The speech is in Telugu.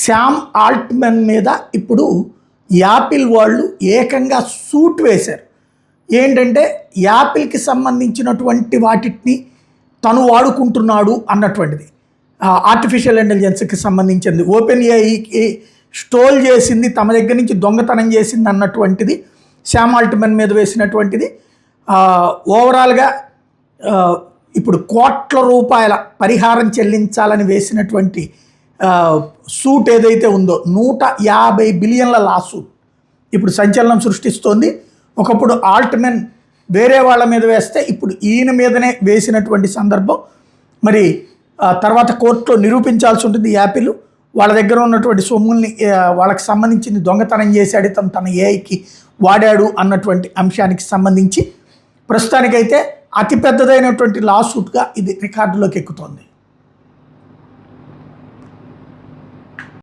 శామ్ ఆల్ట్మన్ మీద ఇప్పుడు యాపిల్ వాళ్ళు ఏకంగా సూట్ వేశారు. ఏంటంటే యాపిల్కి సంబంధించినటువంటి వాటిని తను వాడుకుంటున్నాడు అన్నటువంటిది, ఆర్టిఫిషియల్ ఇంటెలిజెన్స్కి సంబంధించింది, ఓపెన్ ఏఐకి స్టోల్ చేసింది, తమ దగ్గర నుంచి దొంగతనం చేసింది అన్నటువంటిది శామ్ ఆల్ట్మన్ మీద వేసినటువంటిది. ఓవరాల్గా ఇప్పుడు కోట్ల రూపాయల పరిహారం చెల్లించాలని వేసినటువంటి సూట్ ఏదైతే ఉందో 150 బిలియన్ల లాసూట్ ఇప్పుడు సంచలనం సృష్టిస్తోంది. ఒకప్పుడు ఆల్ట్మన్ వేరే వాళ్ళ మీద వేస్తే ఇప్పుడు ఈయన మీదనే వేసినటువంటి సందర్భం. మరి తర్వాత కోర్టులో నిరూపించాల్సి ఉంటుంది. యాపిల్ వాళ్ళ దగ్గర ఉన్నటువంటి సొమ్ముల్ని వాళ్ళకి సంబంధించింది దొంగతనం చేశాడు, తన ఏఐకి వాడాడు అన్నటువంటి అంశానికి సంబంధించి ప్రస్తుతానికైతే అతిపెద్దదైనటువంటి లాసూట్గా ఇది రికార్డులోకి ఎక్కుతోంది.